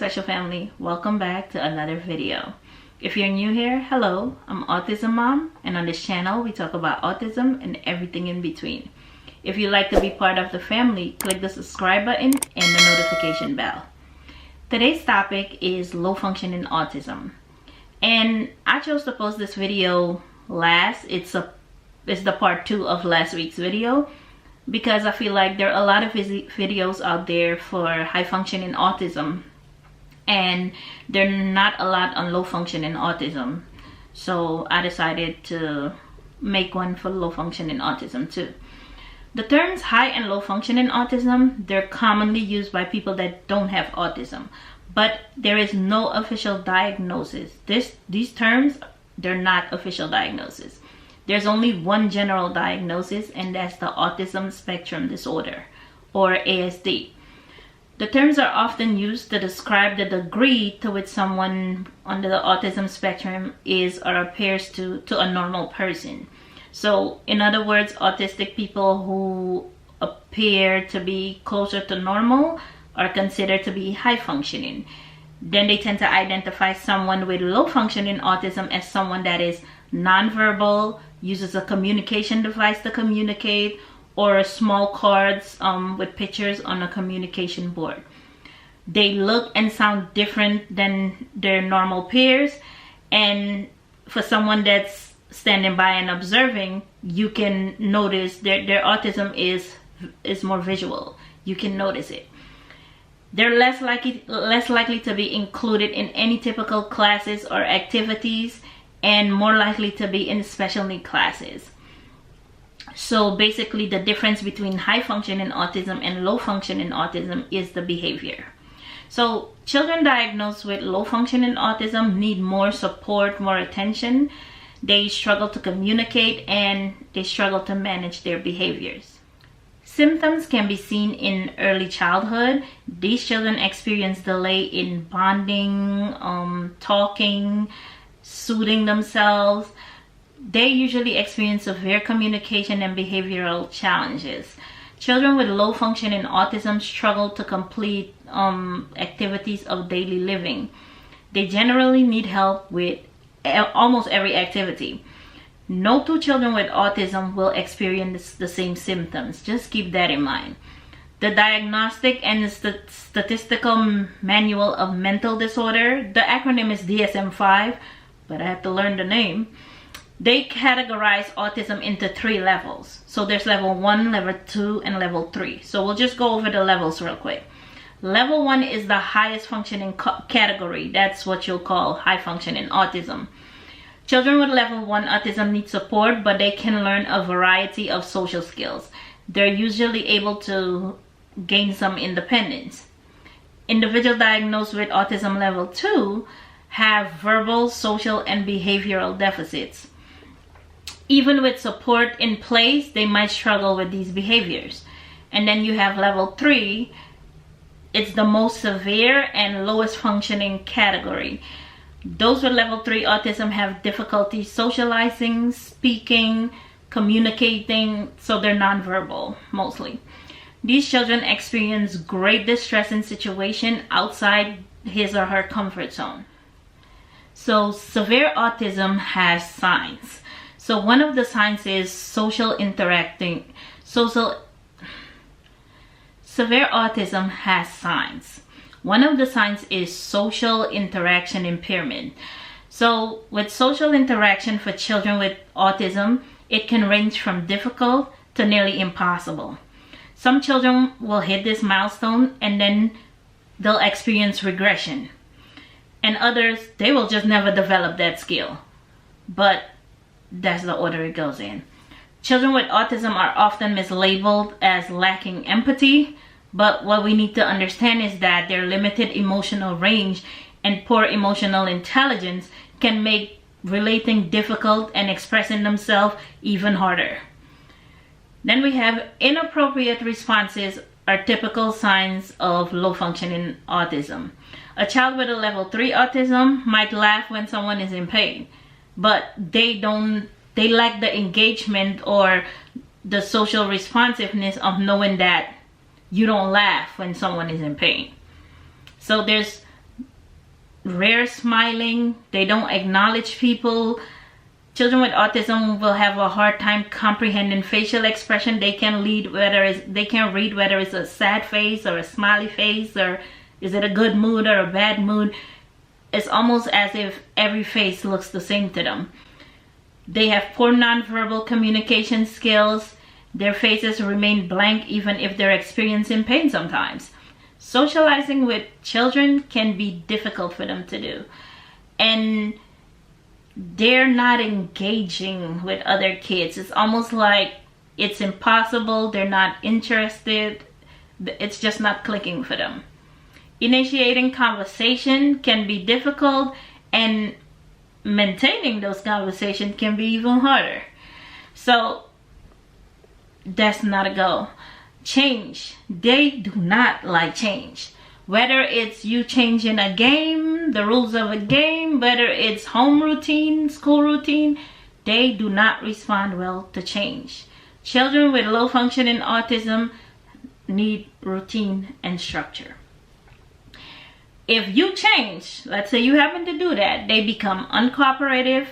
special family, welcome back to another video. If you're new here, hello, I'm Autism Mom, and on this channel we talk about autism and everything in between. If you'd like to be part of the family, click the subscribe button and the notification bell. Today's topic is low functioning autism, and I chose to post this video last. It's the part 2 of last week's video, because I feel like there are a lot of videos out there for high functioning autism and there are not a lot on low functioning autism, so I decided to make one for low functioning autism too. The terms high and low functioning autism, they're commonly used by people that don't have autism, but there is no official diagnosis. These terms, they're not official diagnosis. There's only one general diagnosis, and that's the Autism Spectrum Disorder, or ASD. The terms are often used to describe the degree to which someone under the autism spectrum is or appears to a normal person. So, in other words, autistic people who appear to be closer to normal are considered to be high functioning. Then they tend to identify someone with low functioning autism as someone that is nonverbal, uses a communication device to communicate, or small cards with pictures on a communication board. They look and sound different than their normal peers, and for someone that's standing by and observing, you can notice their autism is more visual. You can notice it. They're less likely to be included in any typical classes or activities, and more likely to be in special need classes. So basically, the difference between high functioning autism and low functioning autism is the behavior. So children diagnosed with low functioning autism need more support, more attention. They struggle to communicate and they struggle to manage their behaviors. Symptoms can be seen in early childhood. These children experience delay in bonding, talking, soothing themselves. They usually experience severe communication and behavioral challenges. Children with low functioning autism struggle to complete activities of daily living. They generally need help with almost every activity. No two children with autism will experience the same symptoms. Just keep that in mind. The Diagnostic and Statistical Manual of Mental Disorder, the acronym is DSM-5, but I have to learn the name. They categorize autism into 3 levels. So there's level 1, level 2, and level 3. So we'll just go over the levels real quick. Level 1 is the highest functioning category. That's what you'll call high functioning autism. Children with level 1 autism need support, but they can learn a variety of social skills. They're usually able to gain some independence. Individuals diagnosed with autism level 2 have verbal, social, and behavioral deficits. Even with support in place, they might struggle with these behaviors. And then you have level 3. It's the most severe and lowest functioning category. Those with level 3 autism have difficulty socializing, speaking, communicating, so they're nonverbal mostly. These children experience great distress in situations outside his or her comfort zone. So severe autism has signs. So one of the signs is severe autism has signs. One of the signs is social interaction impairment. So with social interaction for children with autism, it can range from difficult to nearly impossible. Some children will hit this milestone and then they'll experience regression. And others, they will just never develop that skill. But that's the order it goes in. Children with autism are often mislabeled as lacking empathy, but what we need to understand is that their limited emotional range and poor emotional intelligence can make relating difficult and expressing themselves even harder. Then we have inappropriate responses are typical signs of low functioning autism. A child with a level 3 autism might laugh when someone is in pain, but they lack the engagement or the social responsiveness of knowing that you don't laugh when someone is in pain. So there's rare smiling. They don't acknowledge people. Children with autism will have a hard time comprehending facial expression. They can read whether it's a sad face or a smiley face, or is it a good mood or a bad mood. It's almost as if every face looks the same to them. They have poor nonverbal communication skills. Their faces remain blank even if they're experiencing pain sometimes. Socializing with children can be difficult for them to do. And they're not engaging with other kids. It's almost like it's impossible. They're not interested. It's just not clicking for them. Initiating conversation can be difficult, and maintaining those conversations can be even harder. So that's not a go. Change. They do not like change. Whether it's you changing a game, the rules of a game, whether it's home routine, school routine, they do not respond well to change. Children with low functioning autism need routine and structure. If you change, let's say you happen to do that, they become uncooperative,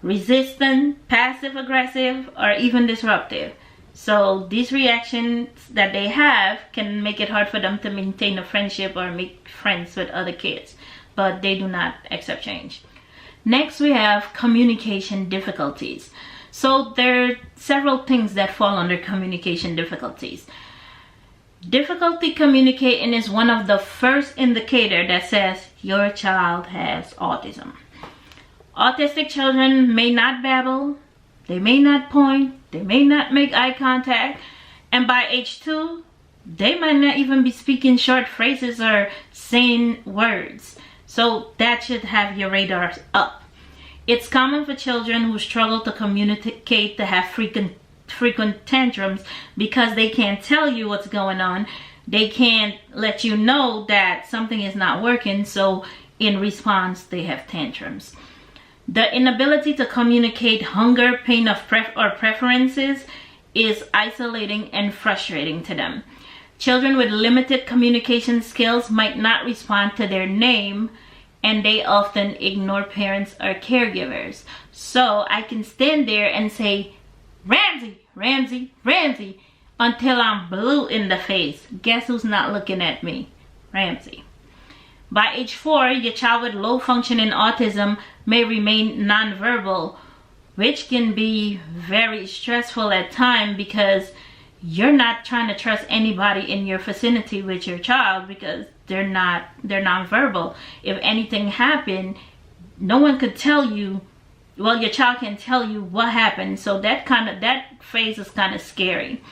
resistant, passive aggressive, or even disruptive. So these reactions that they have can make it hard for them to maintain a friendship or make friends with other kids, but they do not accept change. Next, we have communication difficulties. So there are several things that fall under communication difficulties. Difficulty communicating is one of the first indicators that says your child has autism. Autistic children may not babble, they may not point, they may not make eye contact, and by age 2, they might not even be speaking short phrases or saying words. So that should have your radar up. It's common for children who struggle to communicate to have frequent tantrums because they can't tell you what's going on. They can't let you know that something is not working, so in response they have tantrums. The inability to communicate hunger, pain, or preferences is isolating and frustrating to them. Children with limited communication skills might not respond to their name, and they often ignore parents or caregivers. So I can stand there and say, Ramsey, Ramsey, Ramsey, until I'm blue in the face. Guess who's not looking at me? Ramsey. By age 4, your child with low functioning autism may remain nonverbal, which can be very stressful at times because you're not trying to trust anybody in your vicinity with your child because they're nonverbal. If anything happened, no one could tell you. Well, your child can tell you what happened. So that phase is kind of scary.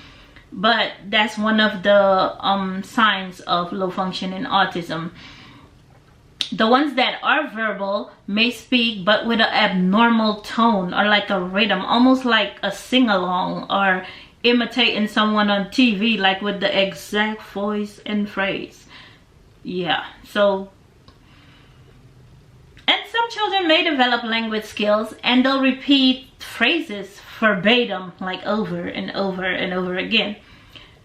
But that's one of the signs of low functioning autism. The ones that are verbal may speak but with an abnormal tone or like a rhythm, almost like a sing-along or imitating someone on TV, like with the exact voice and phrase. Yeah, so, and some children may develop language skills and they'll repeat phrases verbatim, like over and over and over again.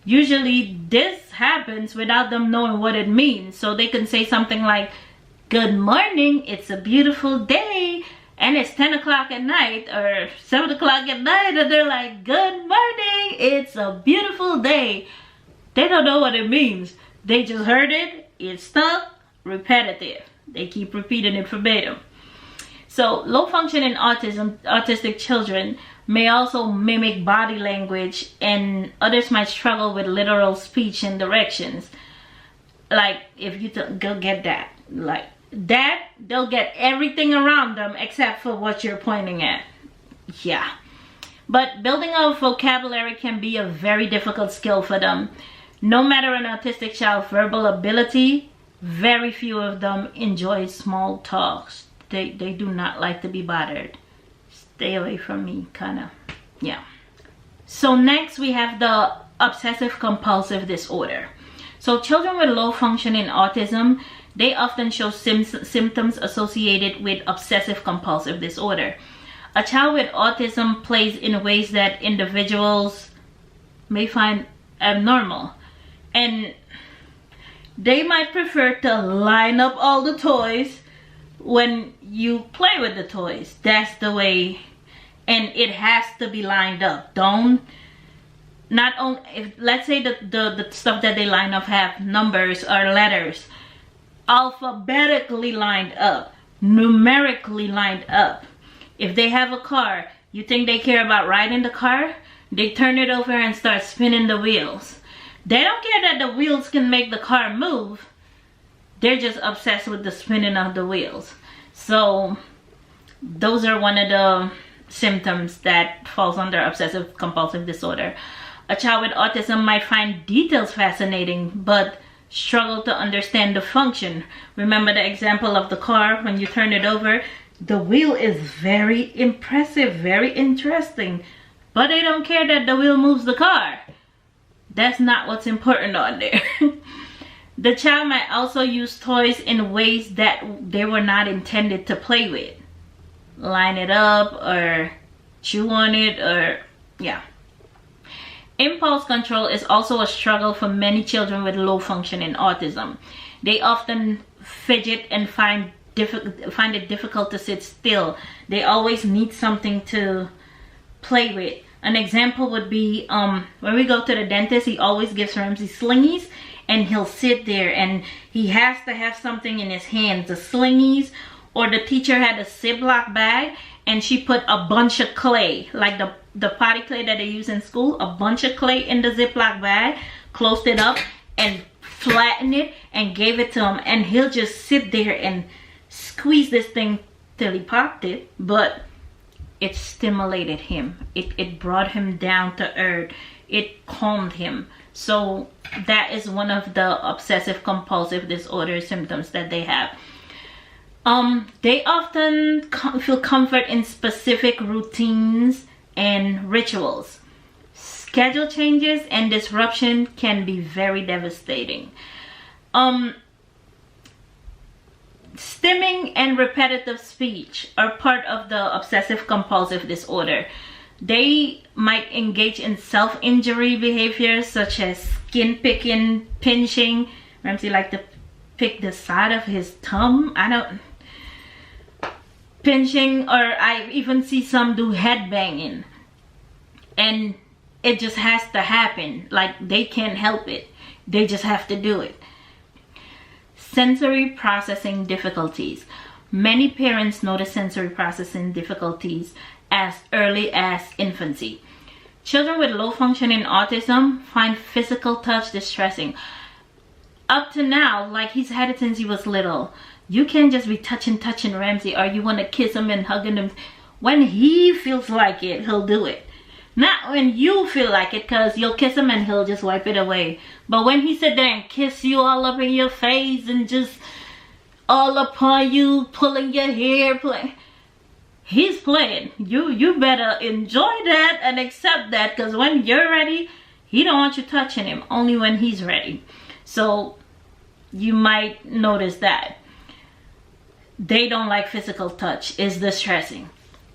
Usually this happens without them knowing what it means. So they can say something like, good morning, it's a beautiful day, and it's 10 o'clock at night or 7 o'clock at night, and they're like, good morning, it's a beautiful day. They don't know what it means. They just heard it, it's stuck, repetitive. They keep repeating it verbatim. So low functioning autistic children may also mimic body language, and others might struggle with literal speech and directions. Like if you go get that, like that, they'll get everything around them except for what you're pointing at. Yeah. But building a vocabulary can be a very difficult skill for them. No matter an autistic child's verbal ability, very few of them enjoy small talks. They do not like to be bothered. Stay away from me, kinda. Yeah. So next we have the obsessive compulsive disorder. So children with low functioning autism, they often show symptoms associated with obsessive compulsive disorder. A child with autism plays in ways that individuals may find abnormal, and they might prefer to line up all the toys when you play with the toys, that's the way, and it has to be lined up. Don't, not only, if let's say the stuff that they line up have numbers or letters, alphabetically lined up, numerically lined up. If they have a car, you think they care about riding the car? They turn it over and start spinning the wheels. They don't care that the wheels can make the car move. They're just obsessed with the spinning of the wheels. So those are one of the symptoms that falls under obsessive compulsive disorder. A child with autism might find details fascinating, but struggle to understand the function. Remember the example of the car, when you turn it over, the wheel is very impressive, very interesting, but they don't care that the wheel moves the car. That's not what's important on there. The child might also use toys in ways that they were not intended to play with. Line it up or chew on it, or yeah. Impulse control is also a struggle for many children with low functioning autism. They often fidget and find it difficult to sit still. They always need something to play with. An example would be when we go to the dentist, he always gives Ramsey slingies, and he'll sit there and he has to have something in his hands, the slingies, or the teacher had a Ziploc bag and she put a bunch of clay, like the potty clay that they use in school, a bunch of clay in the Ziploc bag, closed it up and flattened it and gave it to him, and he'll just sit there and squeeze this thing till he popped it. But it stimulated him, it brought him down to earth, it calmed him. So that is one of the obsessive compulsive disorder symptoms that they have. They often feel comfort in specific routines and rituals. Schedule changes and disruption can be very devastating. Stimming and repetitive speech are part of the obsessive compulsive disorder. They might engage in self-injury behaviors such as skin picking, pinching. Ramsey liked to pick the side of his thumb. Pinching, or I even see some do head banging. And it just has to happen. Like, they can't help it. They just have to do it. Sensory processing difficulties. Many parents notice sensory processing difficulties as early as infancy. Children with low functioning autism find physical touch distressing. Up to now, like, he's had it since he was little. You can't just be touching Ramsey, or you want to kiss him and hugging him. When he feels like it, he'll do it. Not when you feel like it, because you'll kiss him and he'll just wipe it away. But when he sit there and kiss you all up in your face and just all upon you, pulling your hair, he's playing. You better enjoy that and accept that, because when you're ready, he don't want you touching him, only when he's ready. So you might notice that. They don't like physical touch, is distressing.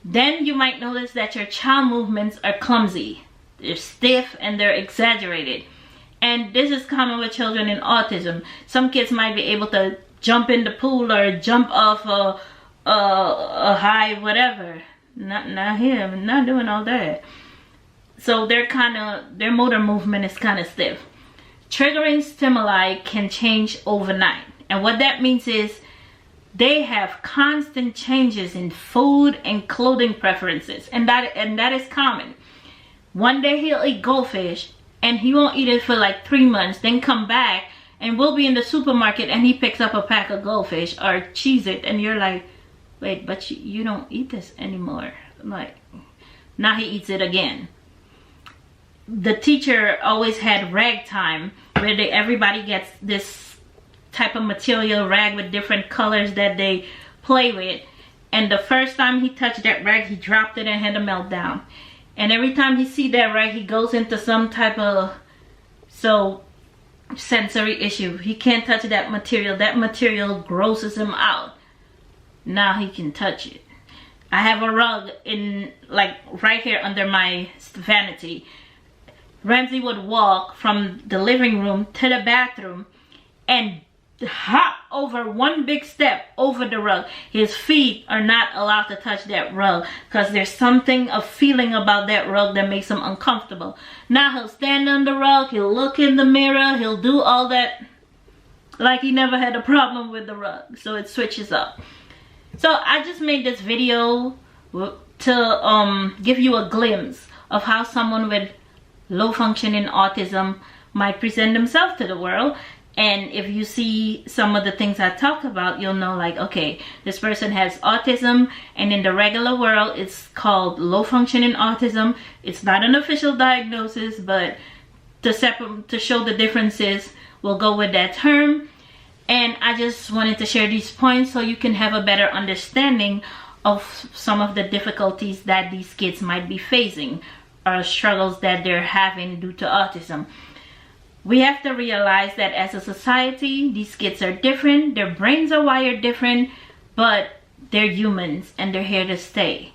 Then you might notice that your child movements are clumsy. They're stiff and they're exaggerated. And this is common with children in autism. Some kids might be able to jump in the pool or jump off a high whatever. Not him, not doing all that. So their motor movement is kind of stiff. Triggering stimuli can change overnight. And what that means is they have constant changes in food and clothing preferences, and that is common. One day he'll eat goldfish and he won't eat it for like 3 months, then come back and we'll be in the supermarket and he picks up a pack of goldfish or Cheez-It, and you're like, wait, but you don't eat this anymore. Like, now he eats it again. The teacher always had rag time, where everybody gets this type of material rag with different colors that they play with, and the first time he touched that rag, he dropped it and had a meltdown. And every time he see that rag, he goes into some type of sensory issue. He can't touch that material grosses him out. Now he can touch it. I have a rug in, like, right here under my vanity. Ramsey would walk from the living room to the bathroom, and hop over one big step over the rug. His feet are not allowed to touch that rug because there's something, a feeling about that rug that makes him uncomfortable. Now he'll stand on the rug, he'll look in the mirror, he'll do all that like he never had a problem with the rug. So it switches up. So I just made this video to give you a glimpse of how someone with low functioning autism might present themselves to the world. And if you see some of the things I talk about, you'll know like, okay, this person has autism, and in the regular world it's called low functioning autism. It's not an official diagnosis, but to show the differences, we'll go with that term. And I just wanted to share these points so you can have a better understanding of some of the difficulties that these kids might be facing or struggles that they're having due to autism. We have to realize that as a society, these kids are different, their brains are wired different, but they're humans and they're here to stay.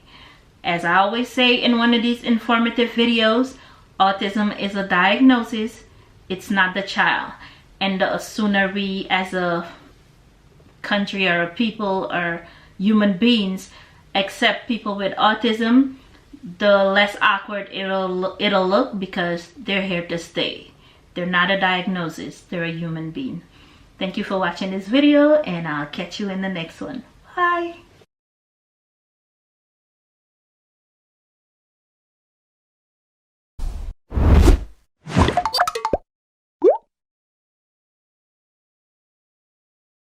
As I always say in one of these informative videos, autism is a diagnosis, it's not the child. And the sooner we as a country or a people or human beings accept people with autism, the less awkward it'll look, because they're here to stay. They're not a diagnosis, they're a human being. Thank you for watching this video, and I'll catch you in the next one. Bye.